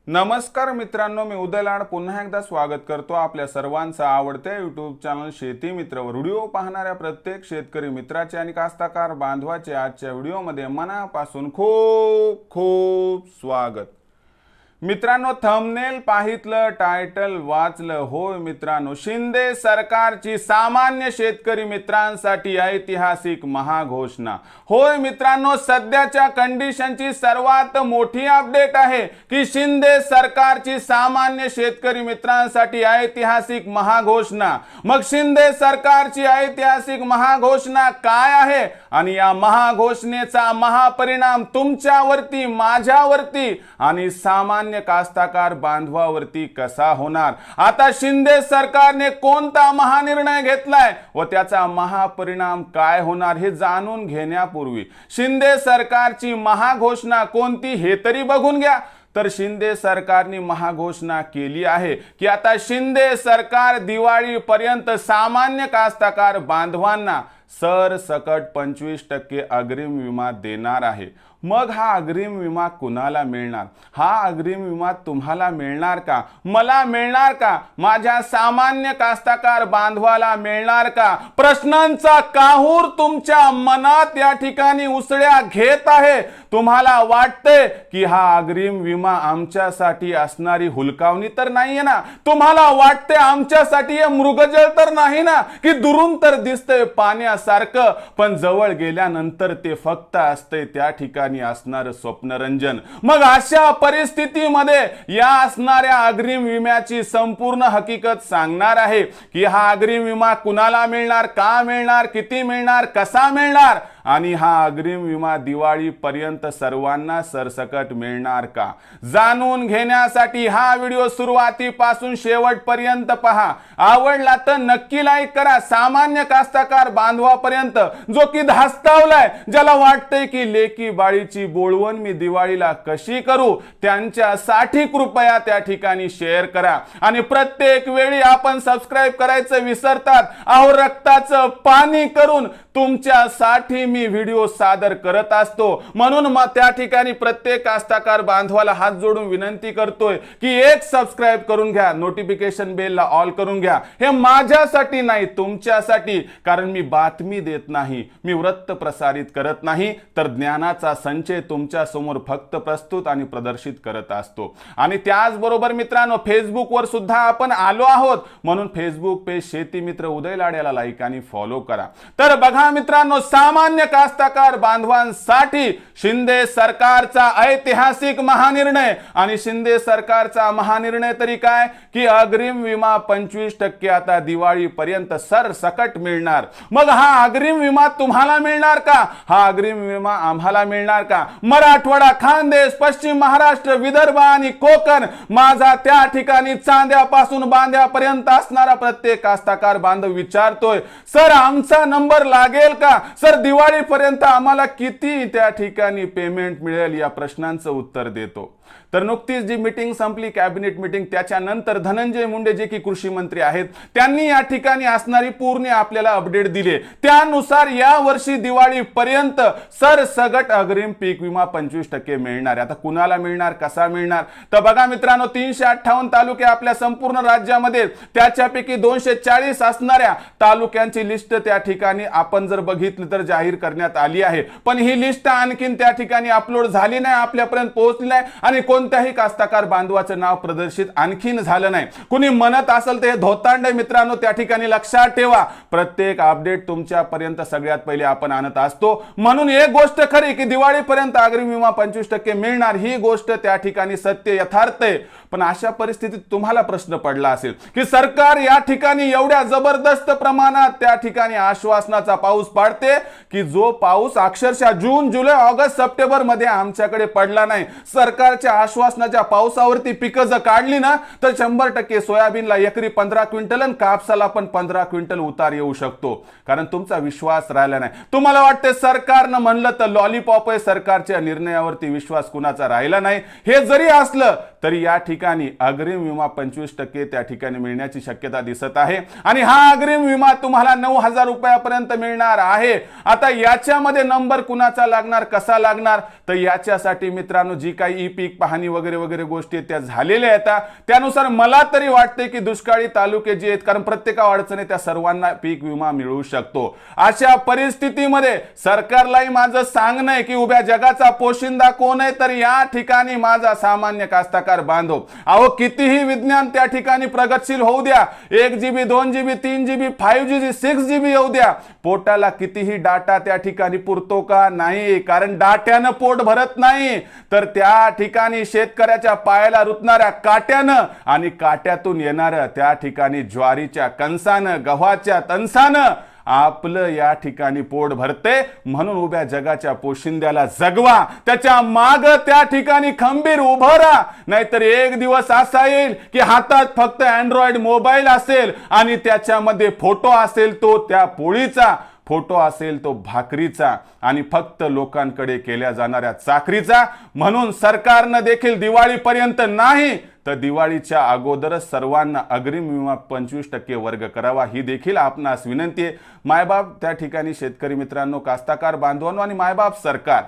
नमस्कार मित्रांनो, मी उदय लाड पुन्हा एकदा स्वागत करतो आपल्या सर्वांचं आवडत्या यूट्यूब चॅनल शेती मित्रवर। व्हिडिओ पाहणाऱ्या प्रत्येक शेतकरी मित्राचे आणि कास्तकार बांधवाचे आजच्या व्हिडिओमध्ये मनापासून खूप खूप स्वागत। मित्रांनो, थंबनेल पाहितलं, टायटल वाचलं, होय मित्रांनो, शिंदे सरकारची सामान्य शेतकरी मित्रांसाठी ऐतिहासिक महाघोषणा। होय मित्रांनो, सध्याच्या कंडिशनची सर्वात मोठी अपडेट आहे की शिंदे सरकारची सामान्य शेतकरी मित्रांसाठी ऐतिहासिक महाघोषणा। मग शिंदे सरकारची ऐतिहासिक महाघोषणा काय आहे आणि या महाघोषणेचा महापरिणाम तुमच्यावरती, माझ्यावरती आणि सामान्य कास्तकार बांधवावरती कसा होणार? आता शिंदे सरकारने कोणता महानिर्णय घेतलाय व त्याचा महापरिणाम काय होणार हे जाणून घेण्यापूर्वी शिंदे सरकारची महाघोषणा कोणती हे तरी बघून घ्या। तर शिंदे सरकारने महाघोषणा केली आहे की आता शिंदे सरकार दिवाळीपर्यंत सामान्य कास्तकार बांधवांना सरसकट 25% अग्रिम विमा देणार आहे। मग हा अग्रिम विमा कुणाला मिळणार? हा अग्रिम विमा तुम्हाला मिळणार का? मला मिळणार का? माझ्या सामान्य कास्तकार बांधवाला मिळणार का? प्रश्नांचा काहूर तुमच्या मनात या ठिकाणी उसळ्या घेत आहे। तुम्हाला वाटते की हा अग्रिम विमा आमच्यासाठी असणारी हुलकावणी तर नाहीये ना? तुम्हाला वाटते आमच्यासाठी हे मृगजळ तर नाही ना की दुरून तर दिसतंय पाण्यासारखं पण जवळ गेल्यानंतर ते फक्त असते त्या ठिकाणी असणारे स्वप्नरंजन। मग अशा परिस्थितीमध्ये या असणाऱ्या अग्रिम विम्याची संपूर्ण हकीकत सांगणार आहे की हा अग्रिम विमा कुणाला मिळणार, का मिळणार, किती मिळणार, कसा मिळणार आणि हा अग्रिम विमा दिवाळीपर्यंत सर्वांना सरसकट मिळणार का? जाणून घेण्यासाठी हा व्हिडिओ सुरुवातीपासून शेवटपर्यंत पहा। आवडला तर नक्की लाईक करा। सामान्य कास्तकार बांधवापर्यंत जो की धास्तावलाय, ज्याला वाटतंय की लेकी बाळीची बोलवण मी दिवाळीला कशी करू, त्यांच्यासाठी कृपया त्या ठिकाणी शेअर करा। आणि प्रत्येक वेळी आपण सबस्क्राइब करायचं विसरतात। अहो, रक्ताचं पाणी करून तुमच्यासाठी मी व्हिडिओ सादर करत असतो। म्हणून मग त्या ठिकाणी प्रत्येक कास्तकार बांधवाला हात जोडून विनंती करतोय की एक सबस्क्राइब करून घ्या, नोटिफिकेशन बेलला ऑल करून घ्या। हे माझ्यासाठी नाही, तुमच्यासाठी, कारण मी बातमी देत नाही, मी वृत्त प्रसारित करत नाही, तर ज्ञानाचा संचय तुमच्या समोर फक्त प्रस्तुत आणि प्रदर्शित करत असतो। आणि त्याचबरोबर मित्रांनो, फेसबुकवर सुद्धा आपण आलो आहोत, म्हणून फेसबुक पेज शेती मित्र उदय लाड याला लाईक आणि फॉलो करा। तर बघा मित्रांनो, सामान्य कास्तकार बांधवांसाठी शिंदे सरकारचा ऐतिहासिक महानिर्णय। आणि शिंदे सरकारचा महानिर्णय तरी काय की अग्रिम विमा 25% आता दिवाळीपर्यंत सरसकट मिळणार। मग हा अग्रिम विमा तुम्हाला मिळणार का? हा अग्रिम विमा आम्हाला मिळणार का? मराठवाडा, खानदेश, पश्चिम महाराष्ट्र, विदर्भ आणि कोकण माझा त्या ठिकाणी चांद्यापासून बांद्यापर्यंत असणारा प्रत्येक कास्तकार बांधव विचारतोय, सर आमचा नंबर लागेल का? सर दिवाळीपर्यंत आम्हाला किती त्या ठिकाणी पेमेंट मिळेल? या प्रश्नांचं उत्तर देतो। तर नुकतीच जी मीटिंग संपली, कॅबिनेट मीटिंग, त्याच्यानंतर धनंजय मुंडे जे की कृषी मंत्री आहेत, त्यांनी या ठिकाणी असणारी पूर्ण आपल्याला अपडेट दिली। त्यानुसार या वर्षी दिवाळीपर्यंत सरसगट अग्रिम पीक विमा 25% मिळणार। आता कुणाला मिळणार, कसा मिळणार? तर बघा मित्रांनो, 358 तालुके आपल्या संपूर्ण राज्यामध्ये, त्याच्यापैकी 240 असणाऱ्या तालुक्यांची लिस्ट त्या ठिकाणी आपण जर बघितलं तर जाहीर करण्यात आली आहे। पण ही लिस्ट आणखीन त्या ठिकाणी अपलोड झाली नाही, आपल्यापर्यंत पोहोचली नाही आणि कोणत्याही कास्तकार बांधवाचं नाव प्रदर्शित आणखीन झालं नाही। कुणी म्हणत असेल तर हे धोतांड मित्रांनो, त्या ठिकाणी लक्षात ठेवा, प्रत्येक अपडेट तुमच्यापर्यंत सगळ्यात पहिले आपण आणत असतो। म्हणून एक गोष्ट खरी की दिवाळीपर्यंत अग्रिम विमा 25% मिळणार, ही गोष्ट त्या ठिकाणी सत्य, यथार्थ आहे। पण अशा परिस्थितीत तुम्हाला प्रश्न पडला असेल की सरकार या ठिकाणी एवढ्या जबरदस्त प्रमाणात त्या ठिकाणी आश्वासनाचा पाऊस पाडते की जो पाऊस अक्षरशः जून, जुलै, ऑगस्ट, सप्टेंबर मध्ये आमच्याकडे पडला नाही। सरकारच्या आश्वासनाच्या पावसावरती पिकं जर काढली ना तर 100% सोयाबीनला एकरी 15 क्विंटल आणि कापसाला पण 15 क्विंटल उतार येऊ शकतो, कारण तुमचा विश्वास राहिला नाही। तुम्हाला वाटते सरकारनं म्हणलं तर लॉलीपॉप आहे, सरकारच्या निर्णयावरती विश्वास कुणाचा राहिला नाही। हे जरी असलं तर या ठिकाणी अग्रिम विमा 25% त्या ठिकाणी मिळण्याची शक्यता दिसत आहे आणि हा अग्रिम विमा तुम्हाला 9,000 रुपयापर्यंत मिळणार आहे। आता याच्यामध्ये नंबर कुणाचा लागणार, कसा लागणार, तर याच्यासाठी मित्रांनो जी काही ई पीक पाहणी वगैरे वगैरे गोष्टी त्या झालेल्या आहेत त्यानुसार मला तरी वाटते की दुष्काळी तालुके जे आहेत, कारण प्रत्येक अडचणी त्या सर्वांना पीक विमा मिळू शकतो। अशा परिस्थितीमध्ये सरकारलाही माझं सांगणं आहे की उभ्या जगाचा पोशिंदा कोण आहे, तर या ठिकाणी माझा सामान्य कास्तकार बांधव, अहो कितीही विज्ञान त्या ठिकाणी प्रगतशील होऊ द्या, 1 GB 2 GB 3 GB 5 GB 6 GB येऊ द्या, पोटाला कितीही डाटा त्या ठिकाणी पुरतो का, नाही, कारण डाट्यानं पोट भरत नाही, तर त्या ठिकाणी शेतकऱ्याच्या पायाला रुतणाऱ्या काट्यानं आणि काट्यातून येणाऱ्या त्या ठिकाणी ज्वारीच्या कणसानं, गव्हाच्या तणसानं आपलं या ठिकाणी पोट भरते। म्हणून उभ्या जगाच्या पोशिंद्याला जगवा, त्याच्या माग त्या ठिकाणी खंबीर उभं राहा, नाहीतर एक दिवस असा येईल की हातात फक्त अँड्रॉइड मोबाईल असेल आणि त्याच्यामध्ये फोटो असेल तो त्या पोळीचा, फोटो असेल तो भाकरीचा आणि फक्त लोकांकडे केल्या जाणाऱ्या चाकरीचा। म्हणून सरकारनं देखील दिवाळीपर्यंत नाही तर दिवाळीच्या अगोदरच सर्वांना अग्रिम विमा 25% वर्ग करावा, ही देखील आपणास विनंती आहे। मायबाप त्या ठिकाणी शेतकरी मित्रांनो, कास्तकार बांधवांनो आणि मायबाप सरकार,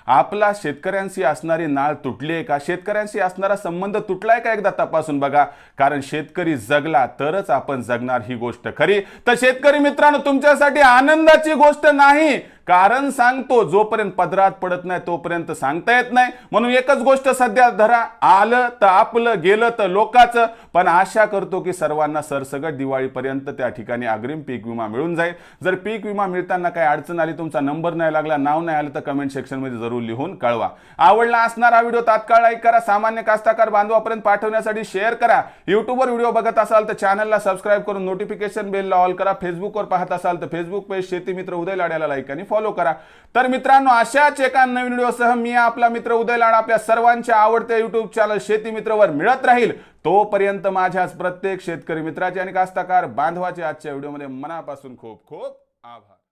आपला शेतकऱ्यांशी असणारी नाळ तुटली आहे का, शेतकऱ्यांशी असणारा संबंध तुटलाय का, एकदा तपासून बघा, कारण शेतकरी जगला तरच आपण जगणार, ही गोष्ट खरी। तर शेतकरी मित्रांनो, तुमच्यासाठी आनंदाची गोष्ट नाही, कारण सांगतो जोपर्यंत पदरात पडत नाही तोपर्यंत सांगता येत नाही। म्हणून एकच गोष्ट सध्या धरा, आलं तर आपलं, गेलं तर लोकांचं, पण आशा करतो की सर्वांना सरसगट दिवाळीपर्यंत त्या ठिकाणी अग्रिम पीक विमा मिळून जाईल। जर पीक विमा मिळताना काही अडचण आली, तुमचा नंबर नाही लागला, नाव नाही आलं, तर कमेंट सेक्शन मध्ये जरूर लिहून कळवा। आवडला असणारा व्हिडिओ तात्काळ लाईक करा, सामान्य कास्तकार बांधवापर्यंत पाठवण्यासाठी शेअर करा। युट्यूबवर व्हिडिओ बघत असाल तर चॅनलला सबस्क्राइब करून नोटिफिकेशन बेलला ऑल करा। फेसबुकवर पाहत असाल तर फेसबुक पेज शेती मित्र उदय लाड्याला लाईक आणि फॉलो करा। तर मित्रांनो, अशाच एका नवीन व्हिडिओसह मी आपला मित्र उदय लाड आपल्या सर्वांच्या आवडत्या YouTube चॅनल शेती मित्रवर मिळत राहील। तोपर्यंत माझ्याच प्रत्येक शेतकरी मित्राचे आणि कास्तकार बांधवाचे आजच्या व्हिडिओमध्ये मनापासून खूप खूप आभार।